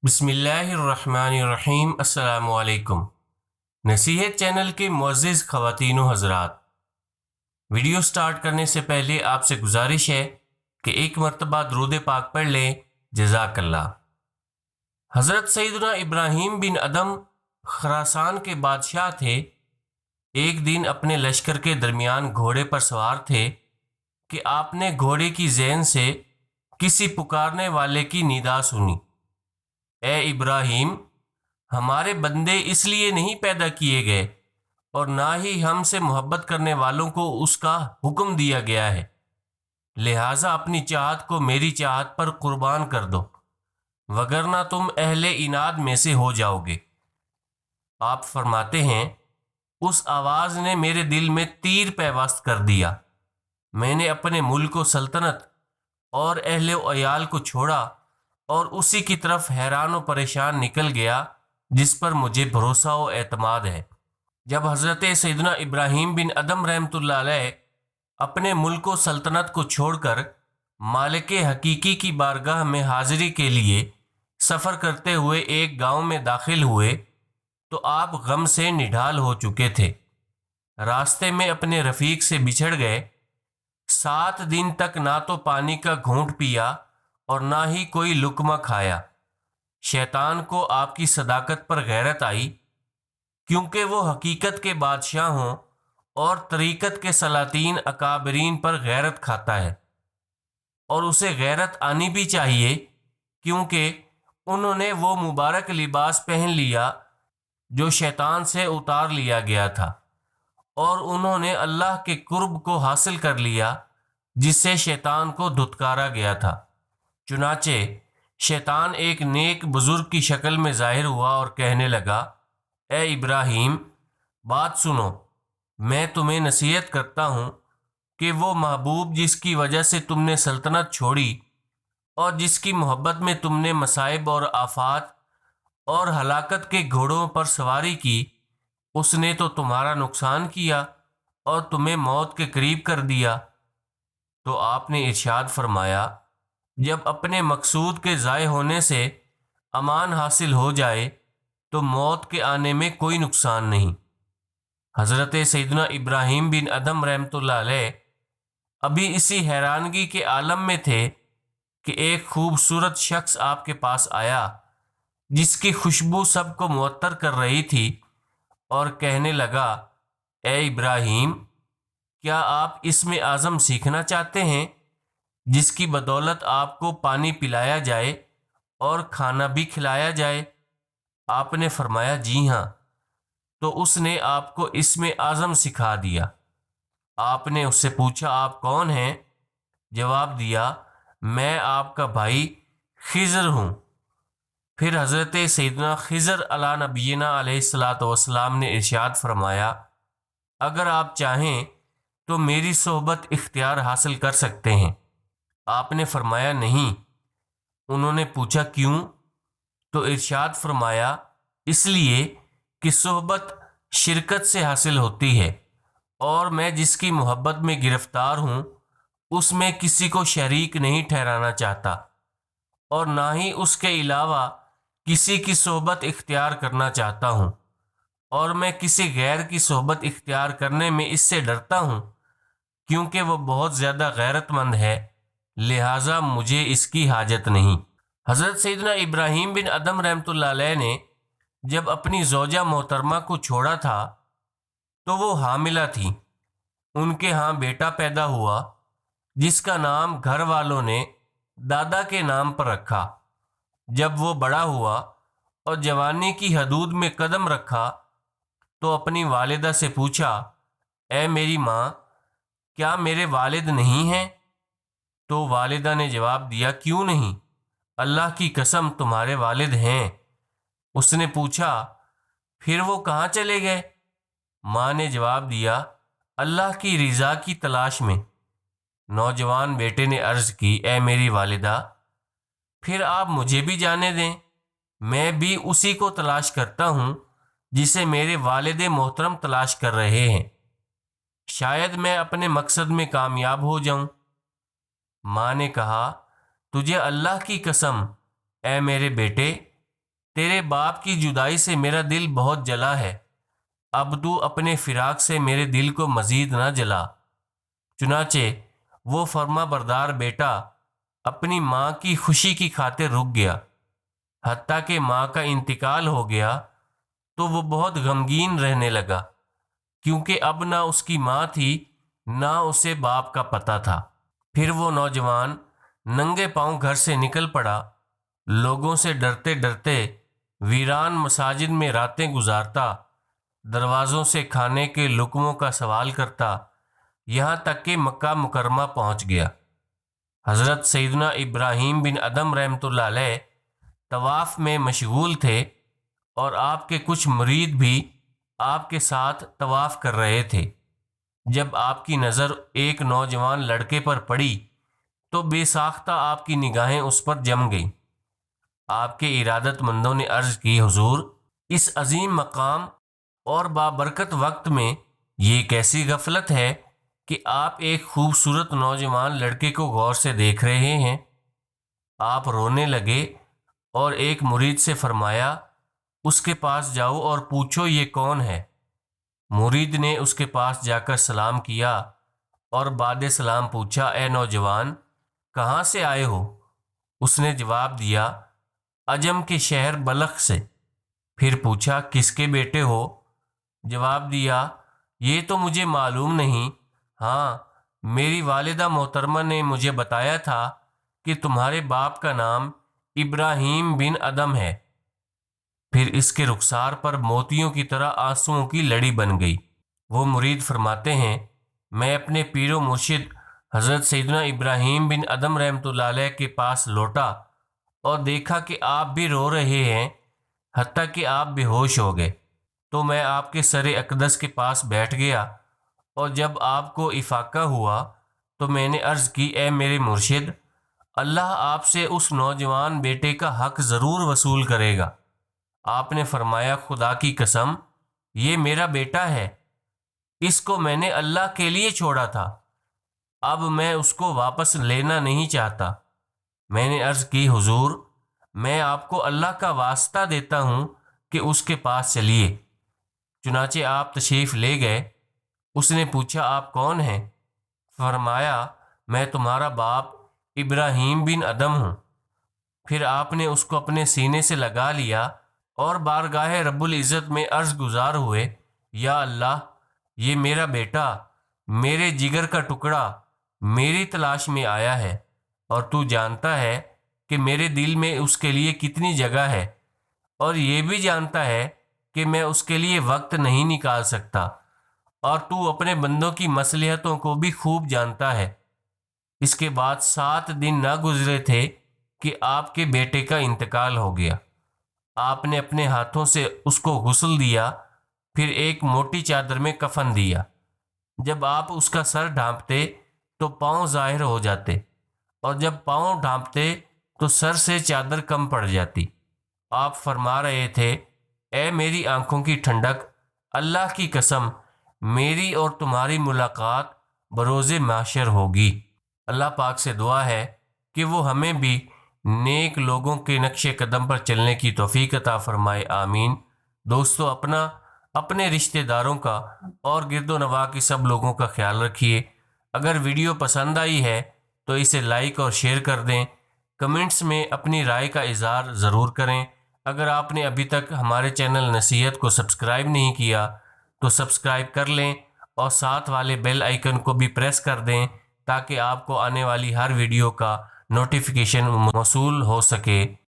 بسم اللہ الرحمن الرحیم۔ السلام علیکم۔ نصیحت چینل کے معزز خواتین و حضرات، ویڈیو سٹارٹ کرنے سے پہلے آپ سے گزارش ہے کہ ایک مرتبہ درود پاک پڑھ لیں۔ جزاک اللہ۔ حضرت سیدنا ابراہیم بن ادم خراسان کے بادشاہ تھے۔ ایک دن اپنے لشکر کے درمیان گھوڑے پر سوار تھے کہ آپ نے گھوڑے کی ذہن سے کسی پکارنے والے کی ندا سنی: اے ابراہیم، ہمارے بندے اس لیے نہیں پیدا کیے گئے اور نہ ہی ہم سے محبت کرنے والوں کو اس کا حکم دیا گیا ہے، لہٰذا اپنی چاہت کو میری چاہت پر قربان کر دو، وگرنہ تم اہل عناد میں سے ہو جاؤ گے۔ آپ فرماتے ہیں، اس آواز نے میرے دل میں تیر پیوست کر دیا۔ میں نے اپنے ملک و سلطنت اور اہل و عیال کو چھوڑا اور اسی کی طرف حیران و پریشان نکل گیا جس پر مجھے بھروسہ و اعتماد ہے۔ جب حضرت سیدنا ابراہیم بن ادم رحمۃ اللہ علیہ اپنے ملک و سلطنت کو چھوڑ کر مالک حقیقی کی بارگاہ میں حاضری کے لیے سفر کرتے ہوئے ایک گاؤں میں داخل ہوئے تو آپ غم سے نڈھال ہو چکے تھے۔ راستے میں اپنے رفیق سے بچھڑ گئے۔ 7 دن تک نہ تو پانی کا گھونٹ پیا اور نہ ہی کوئی لقمہ کھایا۔ شیطان کو آپ کی صداقت پر غیرت آئی، کیونکہ وہ حقیقت کے بادشاہ ہوں اور طریقت کے سلاطین اکابرین پر غیرت کھاتا ہے، اور اسے غیرت آنی بھی چاہیے، کیونکہ انہوں نے وہ مبارک لباس پہن لیا جو شیطان سے اتار لیا گیا تھا، اور انہوں نے اللہ کے قرب کو حاصل کر لیا جس سے شیطان کو دھتکارا گیا تھا۔ چنانچہ شیطان ایک نیک بزرگ کی شکل میں ظاہر ہوا اور کہنے لگا: اے ابراہیم، بات سنو، میں تمہیں نصیحت کرتا ہوں کہ وہ محبوب جس کی وجہ سے تم نے سلطنت چھوڑی اور جس کی محبت میں تم نے مصائب اور آفات اور ہلاکت کے گھوڑوں پر سواری کی، اس نے تو تمہارا نقصان کیا اور تمہیں موت کے قریب کر دیا۔ تو آپ نے ارشاد فرمایا: جب اپنے مقصود کے ضائع ہونے سے امان حاصل ہو جائے تو موت کے آنے میں کوئی نقصان نہیں۔ حضرت سیدنا ابراہیم بن ادم رحمۃ اللہ علیہ ابھی اسی حیرانگی کے عالم میں تھے کہ ایک خوبصورت شخص آپ کے پاس آیا جس کی خوشبو سب کو معطر کر رہی تھی، اور کہنے لگا: اے ابراہیم، کیا آپ اسم اعظم سیکھنا چاہتے ہیں جس کی بدولت آپ کو پانی پلایا جائے اور کھانا بھی کھلایا جائے؟ آپ نے فرمایا: جی ہاں۔ تو اس نے آپ کو اسم اعظم سکھا دیا۔ آپ نے اس سے پوچھا: آپ کون ہیں؟ جواب دیا: میں آپ کا بھائی خضر ہوں۔ پھر حضرت سیدنا خضر علیٰ نبینا علیہ الصلاۃ والسلام نے ارشاد فرمایا: اگر آپ چاہیں تو میری صحبت اختیار حاصل کر سکتے ہیں۔ آپ نے فرمایا: نہیں۔ انہوں نے پوچھا: کیوں؟ تو ارشاد فرمایا: اس لیے کہ صحبت شرکت سے حاصل ہوتی ہے، اور میں جس کی محبت میں گرفتار ہوں اس میں کسی کو شریک نہیں ٹھہرانا چاہتا، اور نہ ہی اس کے علاوہ کسی کی صحبت اختیار کرنا چاہتا ہوں، اور میں کسی غیر کی صحبت اختیار کرنے میں اس سے ڈرتا ہوں کیونکہ وہ بہت زیادہ غیرت مند ہے، لہٰذا مجھے اس کی حاجت نہیں۔ حضرت سیدنا ابراہیم بن ادم رحمۃ اللہ علیہ نے جب اپنی زوجہ محترمہ کو چھوڑا تھا تو وہ حاملہ تھی۔ ان کے ہاں بیٹا پیدا ہوا جس کا نام گھر والوں نے دادا کے نام پر رکھا۔ جب وہ بڑا ہوا اور جوانی کی حدود میں قدم رکھا تو اپنی والدہ سے پوچھا: اے میری ماں، کیا میرے والد نہیں ہیں؟ تو والدہ نے جواب دیا: کیوں نہیں، اللہ کی قسم تمہارے والد ہیں۔ اس نے پوچھا: پھر وہ کہاں چلے گئے؟ ماں نے جواب دیا: اللہ کی رضا کی تلاش میں۔ نوجوان بیٹے نے عرض کی: اے میری والدہ، پھر آپ مجھے بھی جانے دیں، میں بھی اسی کو تلاش کرتا ہوں جسے میرے والد محترم تلاش کر رہے ہیں، شاید میں اپنے مقصد میں کامیاب ہو جاؤں۔ ماں نے کہا: تجھے اللہ کی قسم اے میرے بیٹے، تیرے باپ کی جدائی سے میرا دل بہت جلا ہے، اب تو اپنے فراق سے میرے دل کو مزید نہ جلا۔ چنانچہ وہ فرما بردار بیٹا اپنی ماں کی خوشی کی خاطر رک گیا۔ حتیٰ کہ ماں کا انتقال ہو گیا تو وہ بہت غمگین رہنے لگا، کیونکہ اب نہ اس کی ماں تھی نہ اسے باپ کا پتہ تھا۔ پھر وہ نوجوان ننگے پاؤں گھر سے نکل پڑا، لوگوں سے ڈرتے ڈرتے ویران مساجد میں راتیں گزارتا، دروازوں سے کھانے کے لقموں کا سوال کرتا، یہاں تک کہ مکہ مکرمہ پہنچ گیا۔ حضرت سیدنا ابراہیم بن ادم رحمۃ اللہ علیہ طواف میں مشغول تھے اور آپ کے کچھ مرید بھی آپ کے ساتھ طواف کر رہے تھے۔ جب آپ کی نظر ایک نوجوان لڑکے پر پڑی تو بے ساختہ آپ کی نگاہیں اس پر جم گئیں۔ آپ کے ارادت مندوں نے عرض کی، حضور، اس عظیم مقام اور بابرکت وقت میں یہ کیسی غفلت ہے کہ آپ ایک خوبصورت نوجوان لڑکے کو غور سے دیکھ رہے ہیں۔ آپ رونے لگے اور ایک مرید سے فرمایا، اس کے پاس جاؤ اور پوچھو یہ کون ہے۔ مرید نے اس کے پاس جا کر سلام کیا اور بعد سلام پوچھا، اے نوجوان، کہاں سے آئے ہو؟ اس نے جواب دیا، عجم کے شہر بلخ سے۔ پھر پوچھا، کس کے بیٹے ہو؟ جواب دیا، یہ تو مجھے معلوم نہیں، ہاں میری والدہ محترمہ نے مجھے بتایا تھا کہ تمہارے باپ کا نام ابراہیم بن ادم ہے۔ پھر اس کے رخسار پر موتیوں کی طرح آنسوؤں کی لڑی بن گئی۔ وہ مرید فرماتے ہیں، میں اپنے پیر و مرشد حضرت سیدنا ابراہیم بن ادم رحمۃ اللہ علیہ کے پاس لوٹا اور دیکھا کہ آپ بھی رو رہے ہیں، حتیٰ کہ آپ بے ہوش ہو گئے۔ تو میں آپ کے سر اقدس کے پاس بیٹھ گیا اور جب آپ کو افاقہ ہوا تو میں نے عرض کی، اے میرے مرشد، اللہ آپ سے اس نوجوان بیٹے کا حق ضرور وصول کرے گا۔ آپ نے فرمایا، خدا کی قسم، یہ میرا بیٹا ہے، اس کو میں نے اللہ کے لیے چھوڑا تھا، اب میں اس کو واپس لینا نہیں چاہتا۔ میں نے عرض کی، حضور، میں آپ کو اللہ کا واسطہ دیتا ہوں کہ اس کے پاس چلیے۔ چنانچہ آپ تشریف لے گئے۔ اس نے پوچھا، آپ کون ہیں؟ فرمایا، میں تمہارا باپ ابراہیم بن ادم ہوں۔ پھر آپ نے اس کو اپنے سینے سے لگا لیا اور بارگاہ رب العزت میں عرض گزار ہوئے، یا اللہ، یہ میرا بیٹا، میرے جگر کا ٹکڑا، میری تلاش میں آیا ہے، اور تو جانتا ہے کہ میرے دل میں اس کے لیے کتنی جگہ ہے، اور یہ بھی جانتا ہے کہ میں اس کے لیے وقت نہیں نکال سکتا، اور تو اپنے بندوں کی مصلحتوں کو بھی خوب جانتا ہے۔ اس کے بعد 7 دن نہ گزرے تھے کہ آپ کے بیٹے کا انتقال ہو گیا۔ آپ نے اپنے ہاتھوں سے اس کو غسل دیا، پھر ایک موٹی چادر میں کفن دیا۔ جب آپ اس کا سر ڈھانپتے تو پاؤں ظاہر ہو جاتے، اور جب پاؤں ڈھانپتے تو سر سے چادر کم پڑ جاتی۔ آپ فرما رہے تھے، اے میری آنکھوں کی ٹھنڈک، اللہ کی قسم، میری اور تمہاری ملاقات بروز محشر ہوگی۔ اللہ پاک سے دعا ہے کہ وہ ہمیں بھی نیک لوگوں کے نقش قدم پر چلنے کی توفیق عطا فرمائے، آمین۔ دوستو، اپنے رشتہ داروں کا اور گرد و نواح کے سب لوگوں کا خیال رکھیے۔ اگر ویڈیو پسند آئی ہے تو اسے لائک اور شیئر کر دیں۔ کمنٹس میں اپنی رائے کا اظہار ضرور کریں۔ اگر آپ نے ابھی تک ہمارے چینل نصیحت کو سبسکرائب نہیں کیا تو سبسکرائب کر لیں اور ساتھ والے بیل آئیکن کو بھی پریس کر دیں تاکہ آپ کو آنے والی ہر ویڈیو کا نوٹیفیکیشن موصول ہو سکے۔